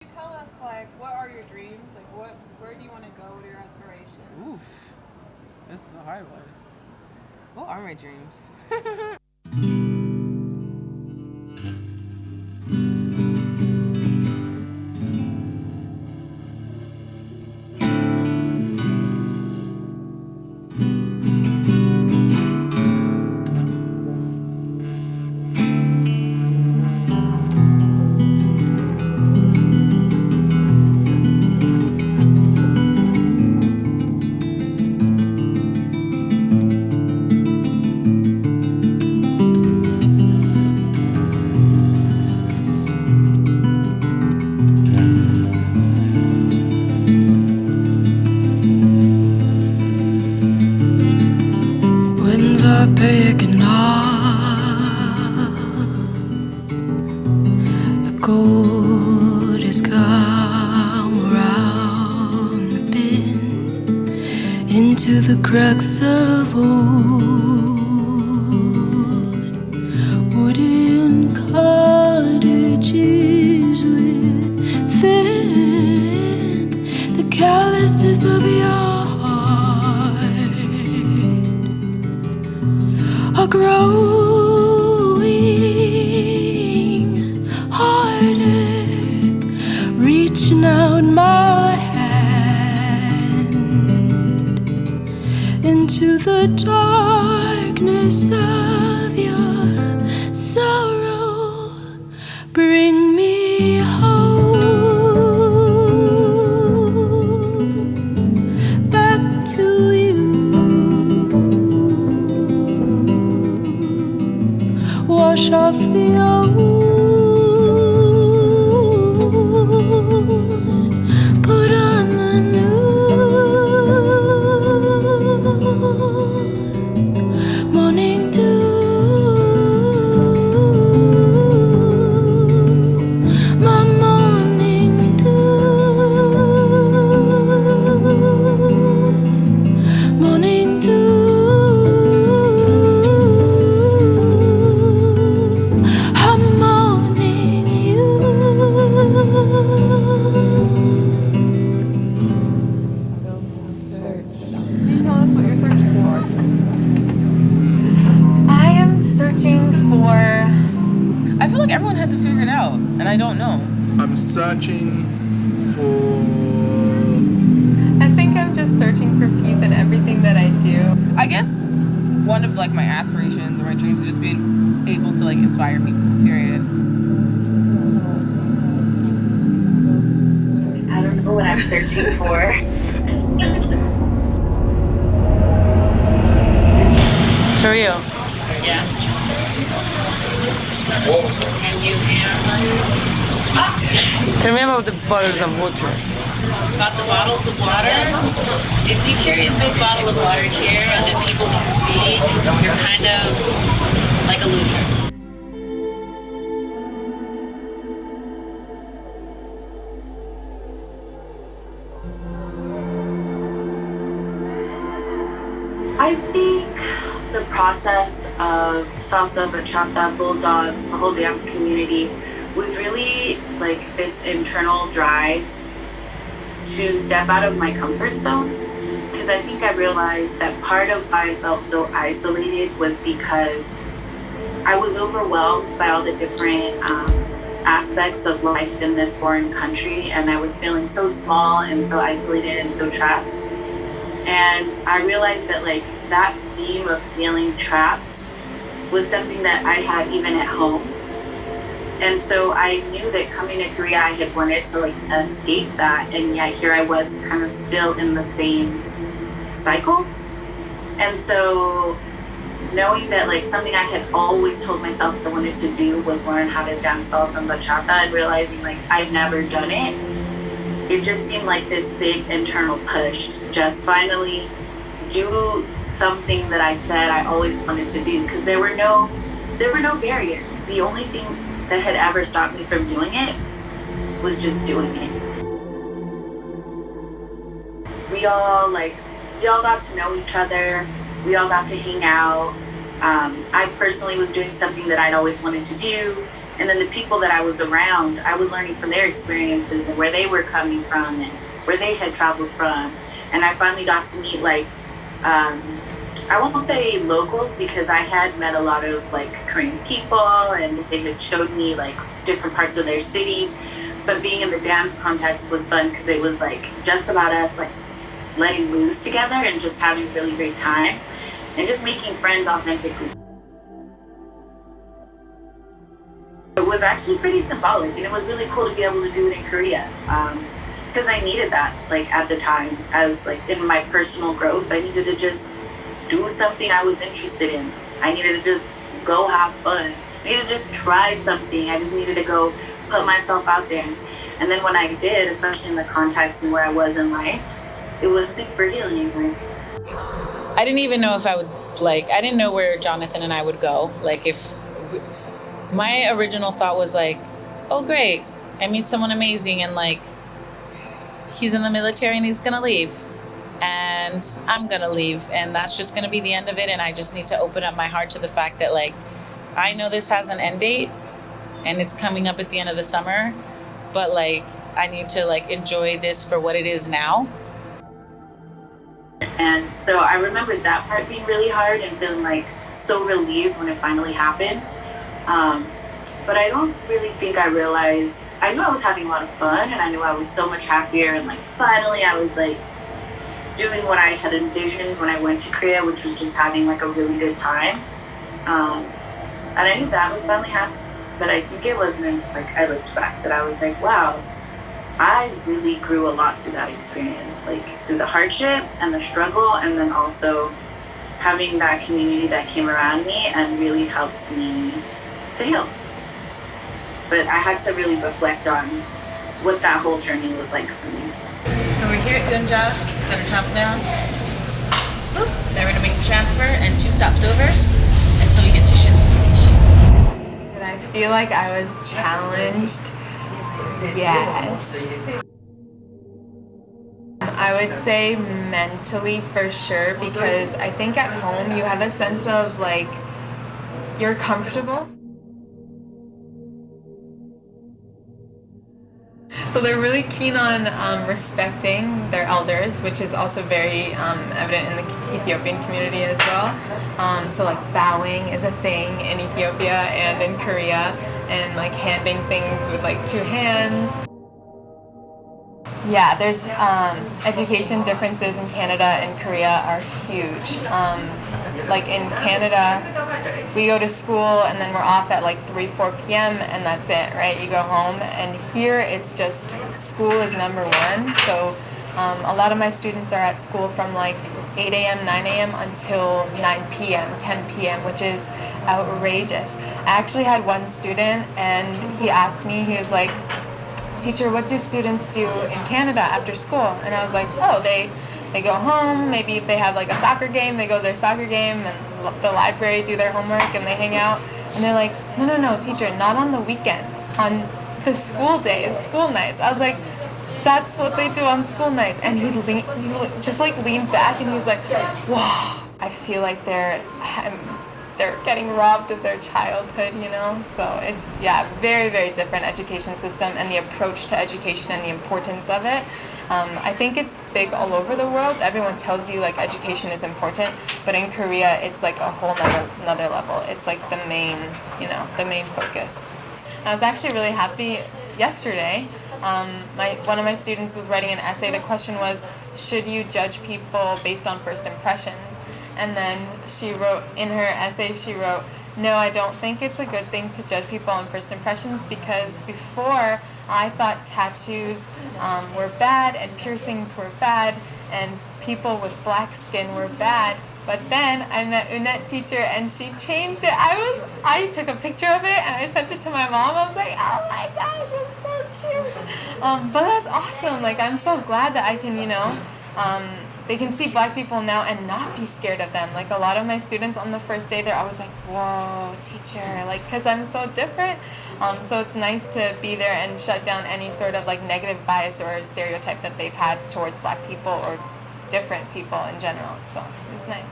Tell us, like, what are your dreams? Like, where do you want to go? What are your aspirations? Oof, this is a hard one. What are my dreams? Winds are picking up, the gold has come around the bend into the cracks of old wooden cottages within the calluses of your are growing harder, reaching out my hand into the darkness of your sorrow. Bring me home, back to you. Wash off the old, put on the new. Morning dew, my morning dew, morning dew. I feel like everyone has it figured out, and I don't know. I'm searching for... I think I'm just searching for peace in everything that I do. I guess one of like my aspirations or my dreams is just being able to like inspire people, period. I don't know what I'm searching for. Surreal. Yeah. Can you hear? Tell me about the bottles of water. About the bottles of water? If you carry a big bottle of water here and then people can see, you're kind of like a loser. I think the process of salsa, bachata, bulldogs, the whole dance community was really like this internal drive to step out of my comfort zone. Because I think I realized that part of why I felt so isolated was because I was overwhelmed by all the different aspects of life in this foreign country, and I was feeling so small and so isolated and so trapped. And I realized that like that theme of feeling trapped was something that I had even at home. And so I knew that coming to Korea, I had wanted to like escape that, and yet here I was kind of still in the same cycle. And so knowing that like something I had always told myself I wanted to do was learn how to dance salsa and bachata, and realizing like I'd never done it, it just seemed like this big internal push to just finally do something that I said I always wanted to do, because there were no barriers. The only thing that had ever stopped me from doing it was just doing it. We all got to know each other. We all got to hang out. I personally was doing something that I'd always wanted to do. And then the people that I was around, I was learning from their experiences and where they were coming from and where they had traveled from. And I finally got to meet like, I won't say locals because I had met a lot of like Korean people and they had showed me like different parts of their city. But being in the dance context was fun because it was like just about us like letting loose together and just having a really great time and just making friends authentically. It was actually pretty symbolic and it was really cool to be able to do it in Korea because I needed that like at the time as like in my personal growth. I needed to just do something I was interested in. I needed to just go have fun. I needed to just try something. I just needed to go put myself out there. And then when I did, especially in the context and where I was in life, it was super healing. Like, I didn't even know if I would, like, I didn't know where Jonathan and I would go. Like, my original thought was like, oh, great, I meet someone amazing and like, he's in the military and he's gonna leave. And I'm gonna leave and that's just gonna be the end of it. And I just need to open up my heart to the fact that like, I know this has an end date and it's coming up at the end of the summer, but like, I need to like enjoy this for what it is now. and so I remembered that part being really hard and feeling like so relieved when it finally happened. But I don't really think I realized, I knew I was having a lot of fun and I knew I was so much happier and like finally I was like doing what I had envisioned when I went to Korea, which was just having like a really good time. And I knew that was finally happening, but I think it wasn't until like I looked back that I was like, wow, I really grew a lot through that experience, like through the hardship and the struggle, and then also having that community that came around me and really helped me to heal. But I had to really reflect on what that whole journey was like for me. So we're here at Gunja, gonna travel down. Boop. Then we're gonna make the transfer and 2 stops over until we get to Shinsen Station. Did I feel like I was challenged? Yes. I would say mentally for sure, because I think at home you have a sense of like you're comfortable. So they're really keen on respecting their elders, which is also very evident in the Ethiopian community as well. So like bowing is a thing in Ethiopia and in Korea, and like handing things with like 2 hands. Yeah, there's education differences in Canada and Korea are huge. Like in Canada, we go to school and then we're off at like 3-4 p.m. and that's it, right? You go home. And here it's just school is number 1. So a lot of my students are at school from like 8 a.m., 9 a.m. until 9 p.m., 10 p.m., which is outrageous. I actually had one student and he asked me, he was like, teacher, what do students do in Canada after school? And I was like, oh, they go home, maybe if they have like a soccer game, they go to their soccer game, and the library, do their homework, and they hang out. And they're like, no, teacher, not on the weekend, on the school days, school nights. I was like, that's what they do on school nights. And he just like leaned back and he was like, wow, I feel like they're getting robbed of their childhood, you know? So it's, yeah, very, very different education system, and the approach to education and the importance of it. I think it's big all over the world. Everyone tells you like education is important, but in Korea, it's like a whole another level. It's like the main, the main focus. I was actually really happy yesterday. One of my students was writing an essay. The question was, should you judge people based on first impressions? And then she wrote, in her essay, she wrote, no, I don't think it's a good thing to judge people on first impressions, because before I thought tattoos were bad and piercings were bad and people with black skin were bad. But then I met Unette teacher and she changed it. I took a picture of it and I sent it to my mom. I was like, oh my gosh, it's so cute. But that's awesome. Like, I'm so glad that I can, they can see black people now and not be scared of them. Like, a lot of my students on the first day, they're always like, whoa, teacher, like, because I'm so different. So it's nice to be there and shut down any sort of like negative bias or stereotype that they've had towards black people or different people in general. So it's nice.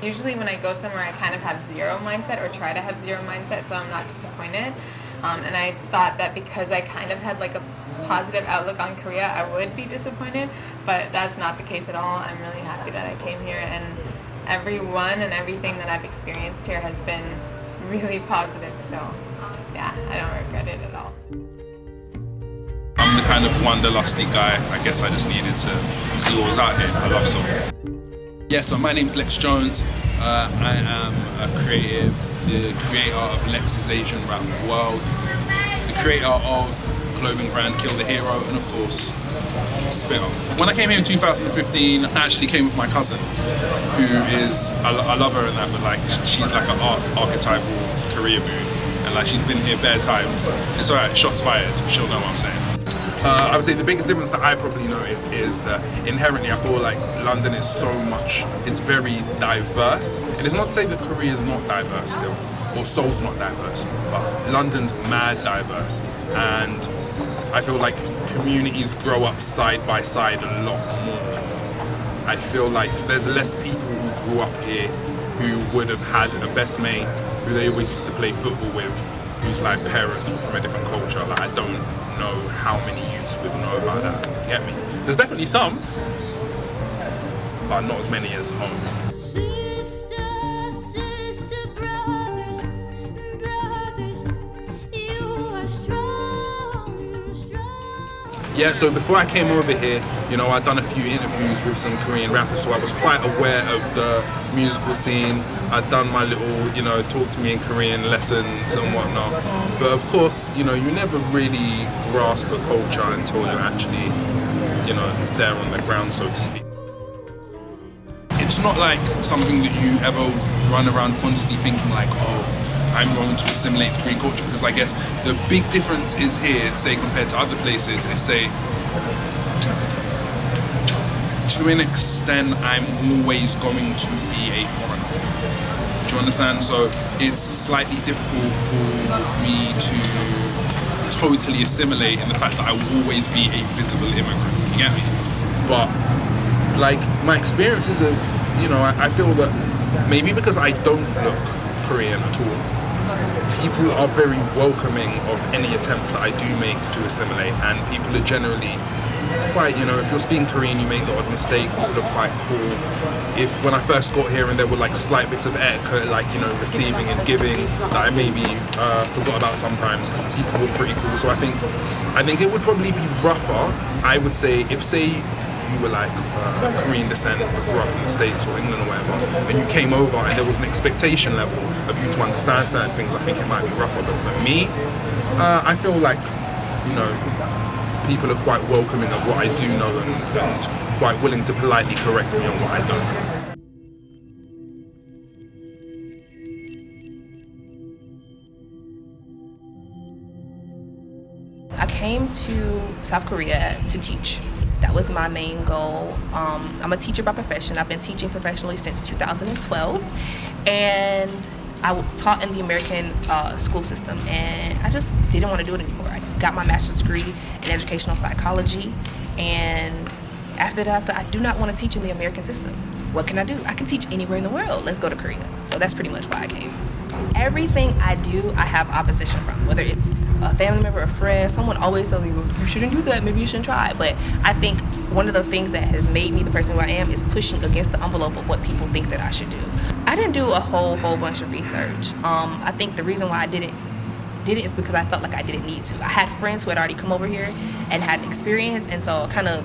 Usually when I go somewhere, I kind of have zero mindset or try to have zero mindset, so I'm not disappointed. And I thought that because I kind of had like a positive outlook on Korea, I would be disappointed, but that's not the case at all. I'm really happy that I came here, and everyone and everything that I've experienced here has been really positive, so yeah, I don't regret it at all. I'm the kind of wanderlusty guy. I guess I just needed to see what was out here. I love soul. Yeah, so my name's Lex Jones. I am a creative, the creator of Lex's Asian Rap World, the creator of clothing brand Kill the Hero, and of course, Spitter. When I came here in 2015, I actually came with my cousin, who is, I love her and that, but like, she's like an archetypal career mood, and like, she's been here bare times. It's alright, shots fired, she'll know what I'm saying. I would say the biggest difference that I probably notice is that inherently I feel like London is so much, it's very diverse. And it's not to say that Korea is not diverse still, or Seoul's not diverse, but London's mad diverse. And I feel like communities grow up side by side a lot more. I feel like there's less people who grew up here who would have had a best mate who they always used to play football with, who's like parents from a different culture. Like, I don't know how many youths would know about that. You get me? There's definitely some, but not as many as home. Sister, sister, brothers, brothers, you are strong, strong. Yeah, so before I came over here, you know, I'd done a few interviews with some Korean rappers, so I was quite aware of the musical scene. I'd done my little, you know, talk to me in Korean lessons and whatnot. But of course, you know, you never really grasp a culture until you're actually, you know, there on the ground, so to speak. It's not like something that you ever run around constantly thinking like, oh, I'm going to assimilate the Korean culture, because I guess the big difference is here, say compared to other places, is say, to an extent, I'm always going to be a foreigner. Do you understand? So it's slightly difficult for me to totally assimilate in the fact that I will always be a visible immigrant. You get me? But like my experiences of, you know, I feel that maybe because I don't look Korean at all, people are very welcoming of any attempts that I do make to assimilate, and people are generally quite, you know, if you're speaking Korean, you make the odd mistake, people are quite cool. If when I first got here and there were like slight bits of etiquette, like, you know, receiving and giving, that I maybe forgot about sometimes, people were pretty cool. So I think it would probably be rougher, I would say, if say you were like Korean descent, grew up in the States or England or whatever, and you came over and there was an expectation level of you to understand certain things, I think it might be rougher. But for me, I feel like, you know, people are quite welcoming of what I do know, and quite willing to politely correct me on what I don't know. I came to South Korea to teach. That was my main goal. I'm a teacher by profession. I've been teaching professionally since 2012, and I taught in the American school system, and I just didn't want to do it anymore. I got my master's degree in educational psychology, and after that I said, I do not want to teach in the American system. What can I do? I can teach anywhere in the world. Let's go to Korea. So that's pretty much why I came. Everything I do, I have opposition from, whether it's a family member, a friend. Someone always tells me, well, you shouldn't do that, maybe you shouldn't try. But I think one of the things that has made me the person who I am is pushing against the envelope of what people think that I should do. I didn't do a whole bunch of research. I think the reason why I did it is because I felt like I didn't need to. I had friends who had already come over here and had experience, and so I kind of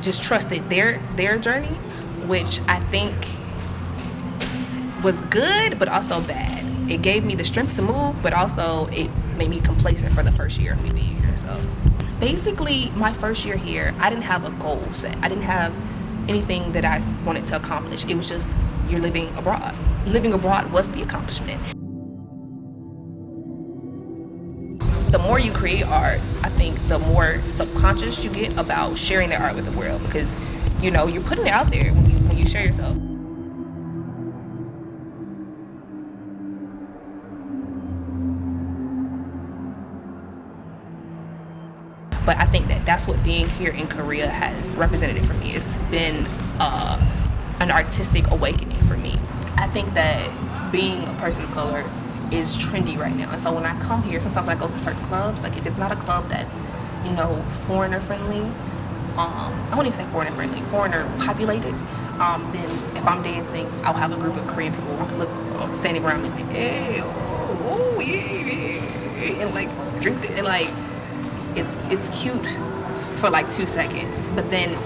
just trusted their journey, which I think was good, but also bad. It gave me the strength to move, but also it made me complacent for the first year of me being here. So basically, my first year here, I didn't have a goal set. I didn't have anything that I wanted to accomplish. It was just, you're living abroad. Living abroad was the accomplishment. The more you create art, I think the more subconscious you get about sharing that art with the world, because, you know, you're putting it out there when you share yourself. But I think that that's what being here in Korea has represented for me. It's been an artistic awakening for me. I think that being a person of color is trendy right now. And so when I come here, sometimes I go to certain clubs, like if it's not a club that's, you know, foreigner friendly, I won't even say foreigner friendly, foreigner populated, then if I'm dancing, I'll have a group of Korean people standing around me like, hey, oh, yeah, and like drink and like it's cute for like 2 seconds, but then,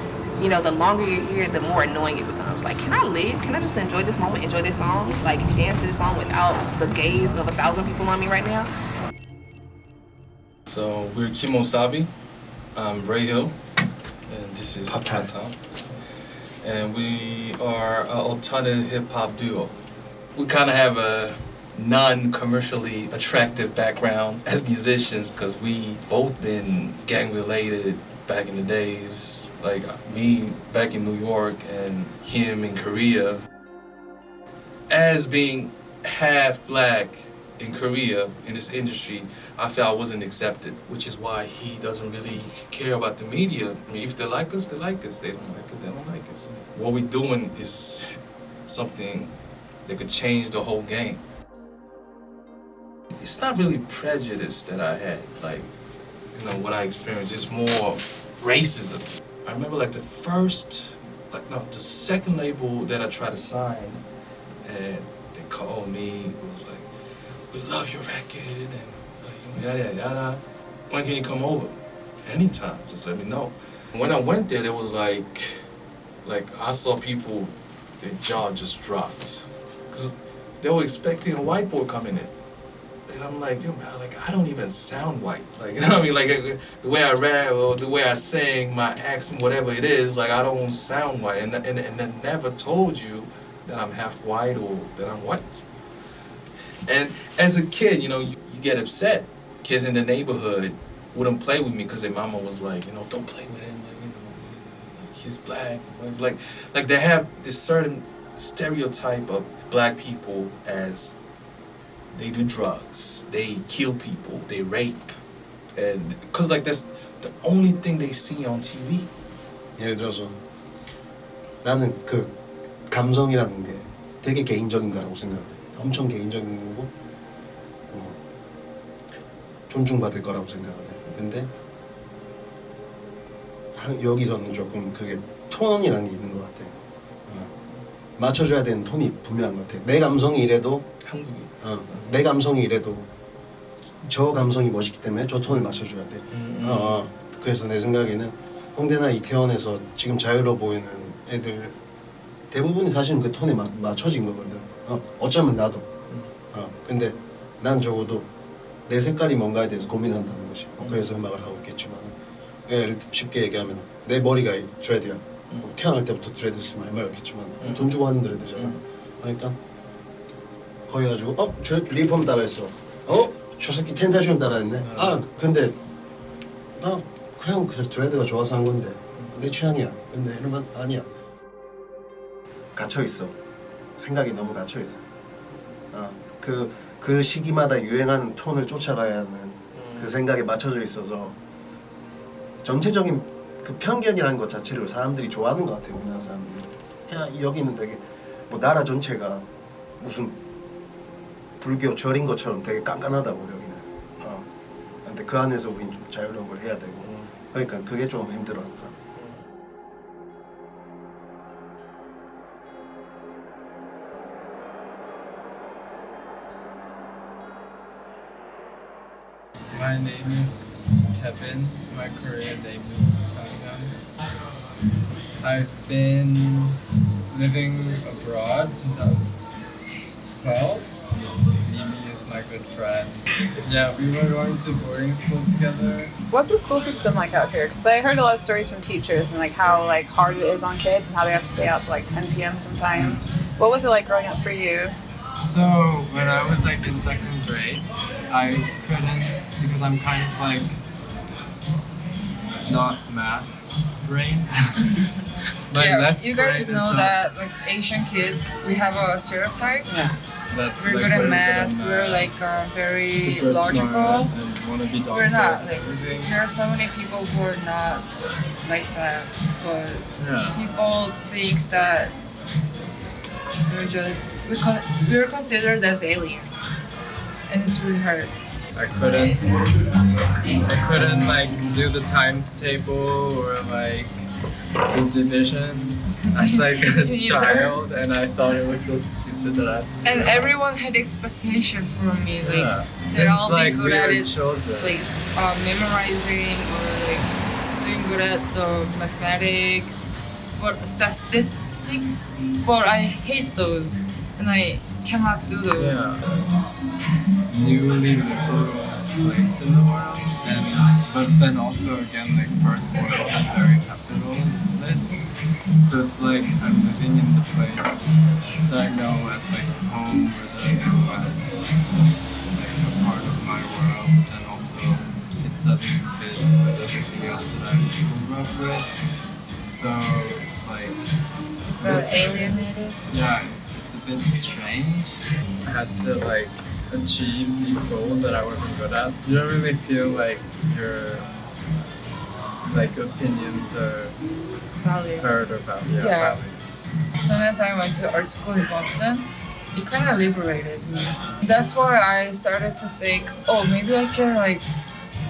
you know, the longer you're here, the more annoying it becomes. Like, can I live? Can I just enjoy this moment, enjoy this song? Like, dance to this song without the gaze of 1,000 people on me right now? So, we're Kimo Sabi. I'm Ray Hill. And this is Pop Top. And we are an alternative hip-hop duo. We kind of have a non-commercially attractive background as musicians because we both been gang-related back in the days. Like me back in New York and him in Korea. As being half black in Korea in this industry, I felt I wasn't accepted, which is why he doesn't really care about the media. I mean, if they like us, they like us. They don't like us, they don't like us. What we're doing is something that could change the whole game. It's not really prejudice that I had, like, you know, what I experienced. It's more racism. I remember like the second label that I tried to sign, and they called me, it was like, we love your record, and like, yada, yada, yada. When can you come over? Anytime, just let me know. When I went there, there was like I saw people, their jaw just dropped. Because they were expecting a white boy coming in. And I'm like, yo, man, like, I don't even sound white. Like, you know what I mean? Like, the way I rap or the way I sing, my accent, whatever it is, like, I don't sound white. And I never told you that I'm half white or that I'm white. And as a kid, you know, you get upset. Kids in the neighborhood wouldn't play with me because their mama was like, you know, don't play with him. Like, you know, he's black. Like they have this certain stereotype of black people as they do drugs, they kill people, they rape, and because like that's the only thing they see on TV. 예를 들어서 나는 그 감성이라는 게 되게 개인적인 거라고 생각해. 엄청 개인적인 거고 존중받을 거라고 생각을 해. 근데 여기서는 조금 그게 톤이라는 게 있는 것 같아. 맞춰줘야 되는 톤이 분명한 것 같아. 내 감성이 이래도 한국이. 내 감성이 이래도 저 감성이 멋있기 때문에 저 톤을 맞춰줘야 돼. 그래서 내 생각에는 홍대나 이태원에서 지금 자유로워 보이는 애들 대부분이 사실은 그 톤에 맞춰진 거거든. 어쩌면 나도. 근데 난 적어도 내 색깔이 뭔가에 대해서 고민한다는 것이. 그래서 음악을 하고 있겠지만, 예를 쉽게 얘기하면 내 머리가 드레드야. 태어날 때부터 드레드 있으면 말했겠지만 돈 주고 하는 드레드잖아. 그러니까 거기 가지고 저 리폼 따라했어. 저 새끼 텐타시온 따라했네. 근데 나 그냥 그 드레드가 좋아서 한 건데 내 취향이야. 근데 이러면 아니야. 갇혀 있어. 생각이 너무 갇혀 있어. 그 시기마다 유행하는 톤을 쫓아가야 하는 그 생각에 맞춰져 있어서 전체적인 그 편견이라는 것 자체를 사람들이 좋아하는 것 같아요. 우리나라 사람들이. 야, 여기는 되게 뭐 나라 전체가 무슨 불교 절인 것처럼 되게 깐깐하다고 여기는. 근데 그 안에서 우린 좀 자유로운 걸 해야 되고. 그러니까 그게 좀 힘들어 항상. My name is Kevin. My Korean name is Changhyun. I've been living abroad since I was 12. Mimi is my good friend. Yeah, we were going to boarding school together. What's the school system like out here? Because I heard a lot of stories from teachers and like how like hard it is on kids and how they have to stay out to like 10 p.m. sometimes. What was it like growing up for you? So when I was like in second grade, I couldn't, because I'm kind of like not math brain. Yeah, you guys know that like Asian kids, we have a stereotypes. Yeah. That, we're like, good at math. We're like very super logical. And wanna be we're not. Like, everything. there are so many people who are not like that, but yeah. people think that we were considered as aliens, and it's really hard. I couldn't like do the times table or like do division as like a child, and I thought it was so stupid that I had to do And it. everyone had expectation from me, like Yeah. they're Since all like good we at were it, children. like memorizing or like doing good at the mathematics or statistics. But I hate those, and I cannot do those. Yeah. Newly liberal place in the world, but then also again like first world and very capitalist. So it's like I'm living in the place that I know as like home, or that I know as like a part of my world, and also it doesn't fit with everything else that I grew up with. So it's like Alienated. yeah, it's a bit strange. I had to like achieve these goals that I wasn't good at. You don't really feel like your like opinions are Valid. heard or valued. Yeah. As soon as I went to art school in Boston, it kind of liberated me. That's why I started to think, oh, maybe I can like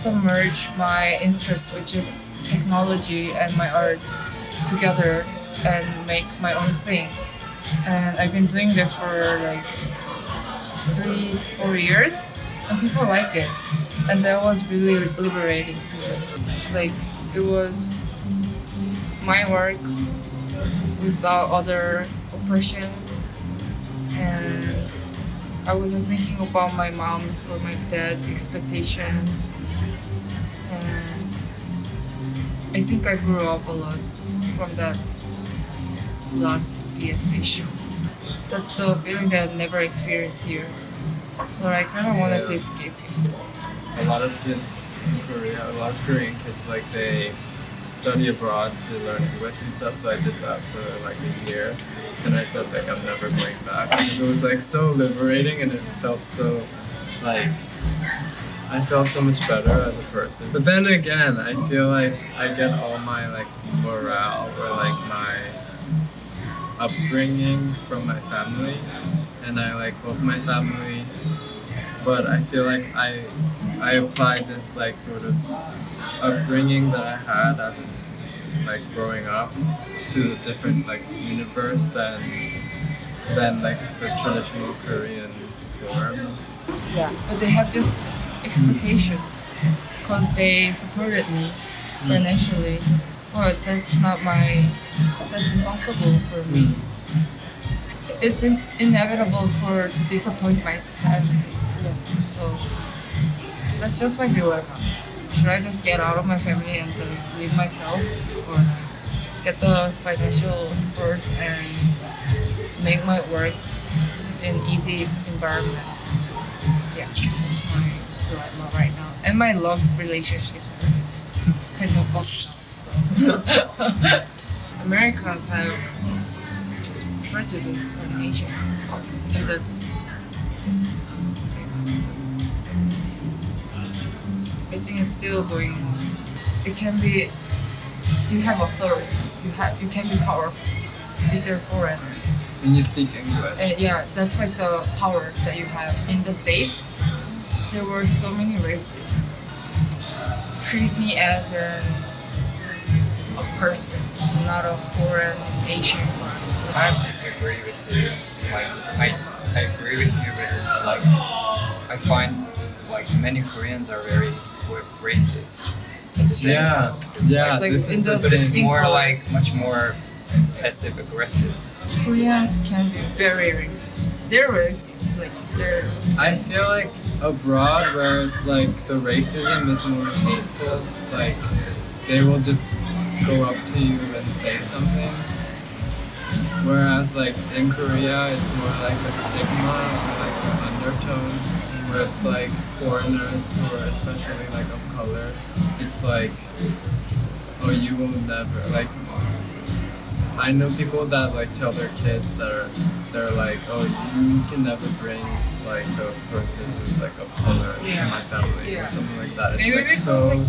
submerge my interest, which is technology and my art, together and make my own thing. And I've been doing that for like 3 to 4 years, and people like it. And that was really liberating to me. Like, it was my work without other oppressions, and I wasn't thinking about my mom's or my dad's expectations. And I think I grew up a lot from that last PFA show. That's the feeling that I never experienced here. So I kind of wanted to escape it. A lot of kids in Korea, a lot of Korean kids, like they study abroad to learn English and stuff. So I did that for like a year, and I said like I'm never going back because it was like so liberating, and it felt so like I felt so much better as a person. But then again, I feel like I get all my like morale or like my upbringing from my family, and I like both my family, but I feel like I applied this like sort of upbringing that I had as in, like growing up to a different like universe than like the traditional Korean form. Yeah. But they have this expectations because they supported me financially. But that's impossible for me. It's inevitable to disappoint my family. So that's just my dilemma. Should I just get out of my family and then leave myself, or get the financial support and make my work in easy environment? Yeah, that's my dilemma right now. And my love relationships are kind of fucked up. Americans have just prejudice on Asians, and that's. I think it's still going on. It can be. You have authority. You can be powerful if you're foreigner. And you speak English. Yeah, that's like the power that you have. In the States, there were so many races. Treat me as a person, not a foreign Asian one. I disagree with you. Like, I agree with you with like, I find like many Koreans are very racist. At the same time. Yeah. Like in the But it's more color. like much more passive aggressive. Koreans can be very racist. They're racist. Like they're. I feel like abroad where it's like the racism is more hateful, like they will just go up to you and say something. Whereas like in Korea it's more like a stigma or like an undertone where it's like foreigners or especially like of color, it's like, oh, you will never, like, I know people that like tell their kids that they're like, oh, you can never bring like a person who's like of color to my family or something like that. It's Maybe like because, so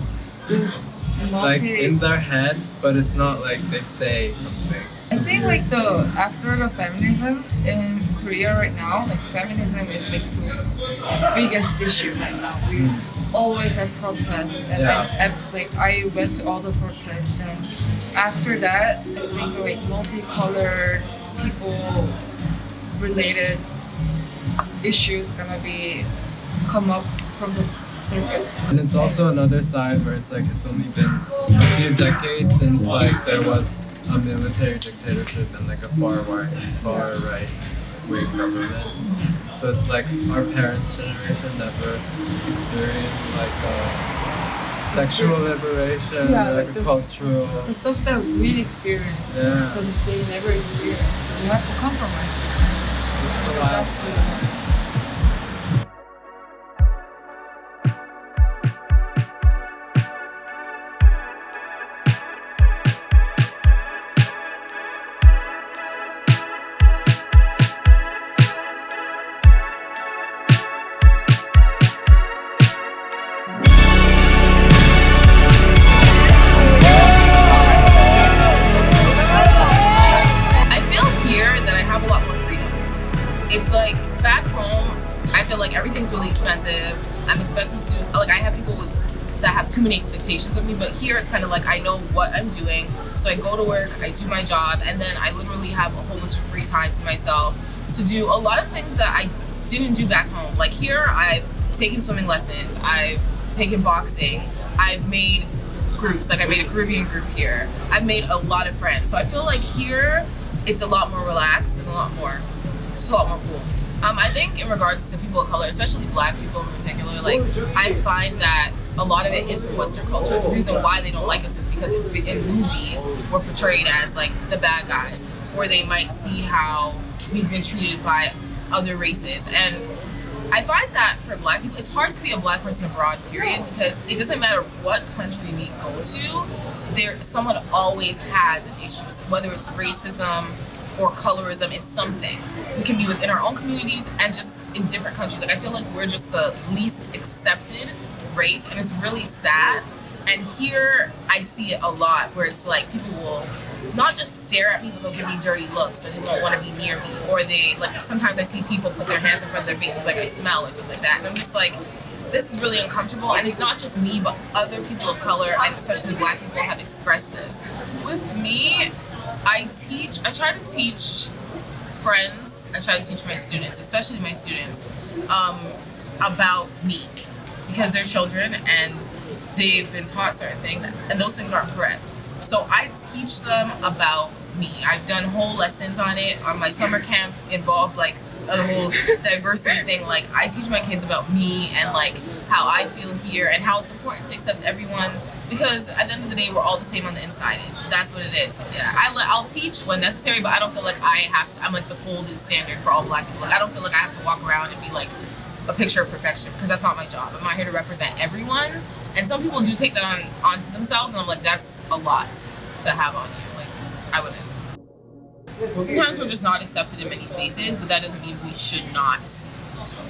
like like in their head, but it's not like they say something. I think think like after the feminism in Korea right now, like feminism is like the biggest issue right now. We always have protests, and like I went to all the protests, and after that, I think like multicolored people related issues gonna come up from this surface. And it's also another side where it's like it's only been a few decades since like there was a military dictatorship and like a far right wing government. So it's like our parents' generation never experienced like sexual liberation, like cultural. The stuff that we experienced, but they never experienced. You have to compromise. It's the last It's like back home, I feel like everything's really expensive. I'm expensive to, like I have people that have too many expectations of me, but here it's kind of like I know what I'm doing. So I go to work, I do my job, and then I literally have a whole bunch of free time to myself to do a lot of things that I didn't do back home. Like here, I've taken swimming lessons, I've taken boxing, I've made groups, like I made a Caribbean group here. I've made a lot of friends. So I feel like here, it's a lot more relaxed and a lot more cool. I think in regards to people of color, especially Black people in particular, like I find that a lot of it is from Western culture. The reason why they don't like us is because in movies we're portrayed as like the bad guys, or they might see how we've been treated by other races. And I find that for Black people, it's hard to be a Black person abroad, period, because it doesn't matter what country we go to, someone always has an issue, whether it's racism or colorism. It's something. We can be within our own communities and just in different countries. Like I feel like we're just the least accepted race, and it's really sad. And here I see it a lot, where it's like people will not just stare at me, but they'll give me dirty looks, or they won't want to be near me, or they like sometimes I see people put their hands in front of their faces like they smell or something like that, and I'm just like, this is really uncomfortable. And it's not just me, but other people of color, and especially Black people, have expressed this. With me, I try to teach friends, I try to teach my students, especially my students, about me, because they're children and they've been taught certain things, and those things aren't correct. So I teach them about me. I've done whole lessons on it. On my summer camp involved like a whole diversity thing. Like I teach my kids about me and like how I feel here and how it's important to accept everyone, because at the end of the day, we're all the same on the inside. That's what it is. So yeah, I'll teach when necessary, but I don't feel like I'm like the golden standard for all Black people. Like I don't feel like I have to walk around and be like a picture of perfection, because that's not my job. I'm not here to represent everyone. And some people do take that onto themselves, and I'm like, that's a lot to have on you. Like, I wouldn't. Sometimes we're just not accepted in many spaces, but that doesn't mean we should not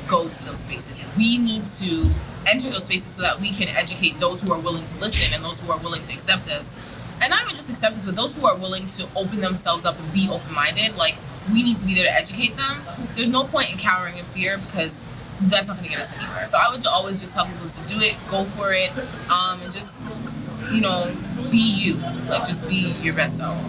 go to those spaces. We need to enter those spaces so that we can educate those who are willing to listen and those who are willing to accept us. And not even just accept us, but those who are willing to open themselves up and be open-minded. Like, we need to be there to educate them. There's no point in cowering in fear, because that's not going to get us anywhere. So I would always just tell people to do it, go for it, and just, be you. Like, just be your best self.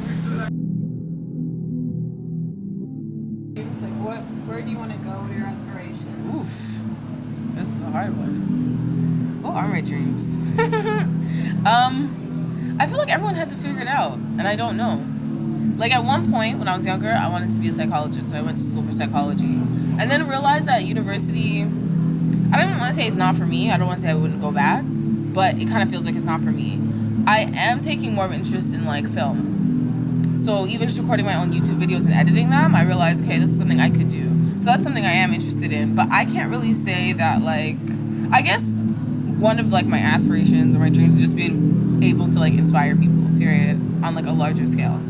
Where do you want to go? What are your aspirations? Oof, this is a hard one. What are my dreams? I feel like everyone has it figured out, and I don't know. Like at one point when I was younger, I wanted to be a psychologist, so I went to school for psychology. And then realized that university, I don't even want to say it's not for me. I don't want to say I wouldn't go back, but it kind of feels like it's not for me. I am taking more of an interest in like film. So even just recording my own YouTube videos and editing them, I realized, okay, this is something I could do. So that's something I am interested in, but I can't really say that like, I guess one of like my aspirations or my dreams is just being able to like inspire people, period, on like a larger scale.